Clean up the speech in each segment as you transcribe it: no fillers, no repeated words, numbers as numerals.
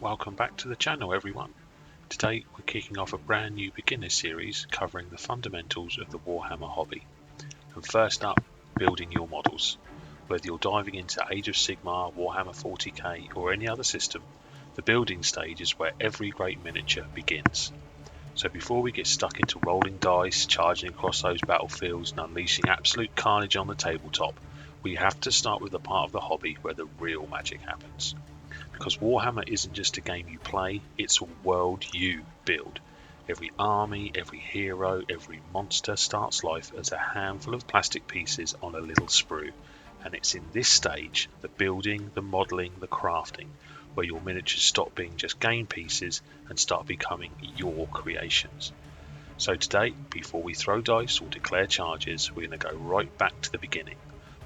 welcome back to the channel everyone. Today we're kicking off a brand new beginner series covering the fundamentals of the Warhammer hobby. And first up, building your models. Whether you're diving into Age of Sigmar, Warhammer 40k or any other system, the building stage is where every great miniature begins. So before we get stuck into rolling dice, charging across those battlefields and unleashing absolute carnage on the tabletop, we have to start with the part of the hobby where the real magic happens. Because Warhammer isn't just a game you play, it's a world you build. Every army, every hero, every monster starts life as a handful of plastic pieces on a little sprue. And it's in this stage, the building, the modelling, the crafting, where your miniatures stop being just game pieces and start becoming your creations. So today, before we throw dice or declare charges, we're going to go right back to the beginning.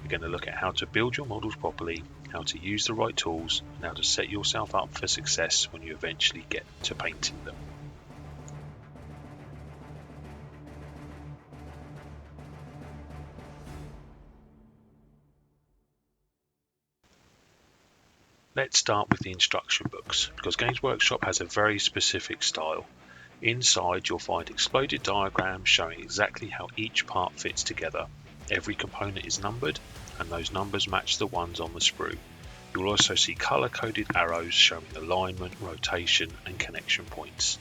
We're going to look at how to build your models properly, how to use the right tools, and how to set yourself up for success when you eventually get to painting them. Let's start with the instruction books, because Games Workshop has a very specific style. Inside you'll find exploded diagrams showing exactly how each part fits together. Every component is numbered, and those numbers match the ones on the sprue. You'll also see colour-coded arrows showing alignment, rotation and connection points.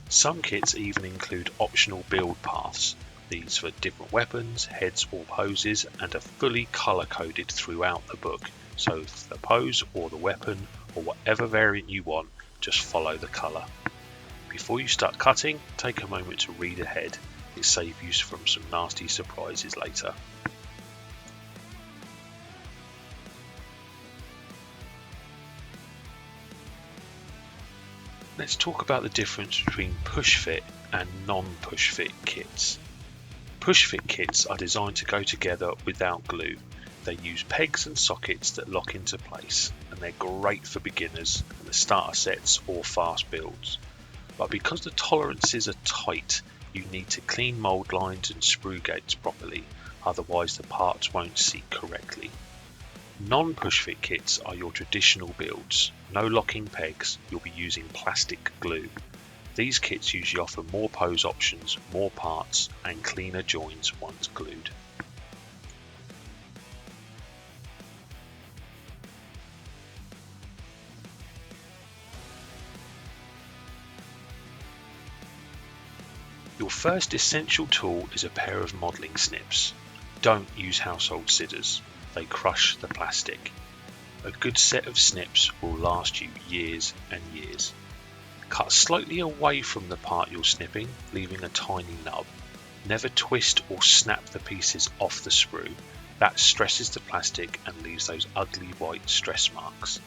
Some kits even include optional build paths, these for different weapons, heads or poses, and are fully colour-coded throughout the book, so for the pose or the weapon or whatever variant you want, just follow the colour. Before you start cutting, take a moment to read ahead. It saves you from some nasty surprises later. Let's talk about the difference between push fit and non-push fit kits. Push fit kits are designed to go together without glue. They use pegs and sockets that lock into place, and they're great for beginners, the starter sets or fast builds. But because the tolerances are tight, you need to clean mould lines and sprue gates properly, otherwise the parts won't seat correctly. Non-push fit kits are your traditional builds. No locking pegs, you'll be using plastic glue. These kits usually offer more pose options, more parts and cleaner joins once glued. Your first essential tool is a pair of modelling snips. Don't use household scissors, they crush the plastic. A good set of snips will last you years and years. Cut slightly away from the part you're snipping, leaving a tiny nub. Never twist or snap the pieces off the sprue. That stresses the plastic and leaves those ugly white stress marks.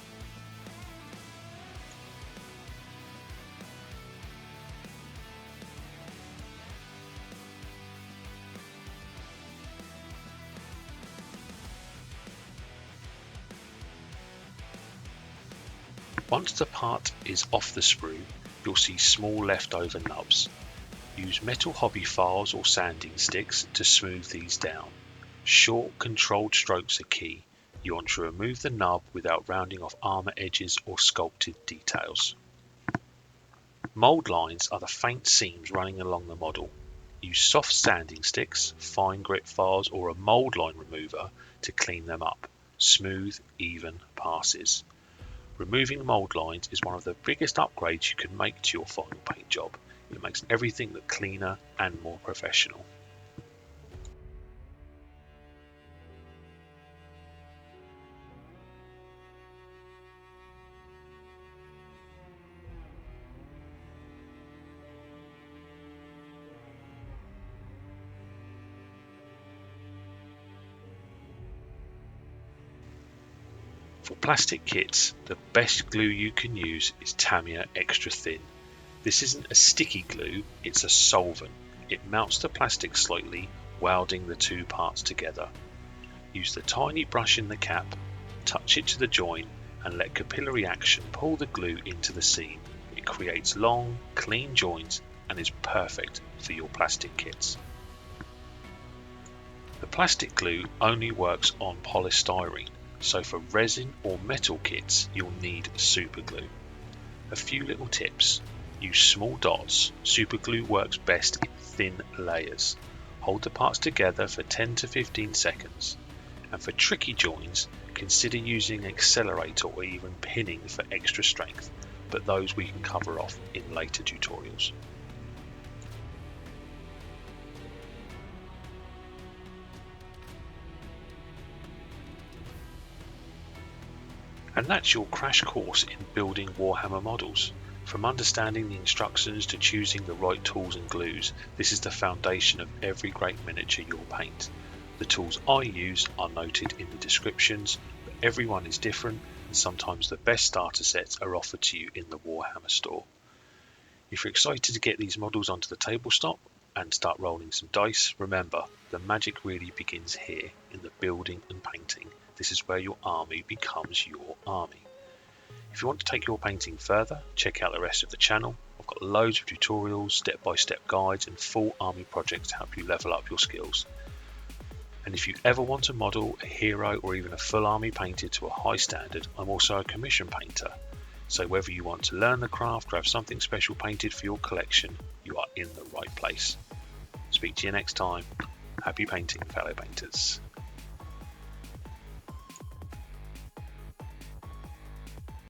Once the part is off the sprue, you'll see small leftover nubs. Use metal hobby files or sanding sticks to smooth these down. Short, controlled strokes are key. You want to remove the nub without rounding off armour edges or sculpted details. Mould lines are the faint seams running along the model. Use soft sanding sticks, fine grit files or a mould line remover to clean them up. Smooth, even passes. Removing mould lines is one of the biggest upgrades you can make to your final paint job. It makes everything look cleaner and more professional. For plastic kits, the best glue you can use is Tamiya Extra Thin. This isn't a sticky glue, it's a solvent. It melts the plastic slightly, welding the two parts together. Use the tiny brush in the cap, touch it to the join, and let capillary action pull the glue into the seam. It creates long, clean joints and is perfect for your plastic kits. The plastic glue only works on polystyrene, so for resin or metal kits you'll need Superglue. A few little tips. Use small dots. Superglue works best in thin layers. Hold the parts together for 10 to 15 seconds. And for tricky joins, consider using an accelerator or even pinning for extra strength, but those we can cover off in later tutorials. And that's your crash course in building Warhammer models. From understanding the instructions to choosing the right tools and glues, this is the foundation of every great miniature you'll paint. The tools I use are noted in the descriptions, but everyone is different, and sometimes the best starter sets are offered to you in the Warhammer store. If you're excited to get these models onto the tabletop and start rolling some dice, remember, the magic really begins here in the building and painting. This is where your army becomes your army. If you want to take your painting further, check out the rest of the channel. I've got loads of tutorials, step-by-step guides and full army projects to help you level up your skills. And if you ever want to model a hero or even a full army painted to a high standard, I'm also a commission painter. So whether you want to learn the craft or have something special painted for your collection, you are in the right place. Speak to you next time. Happy painting, fellow painters.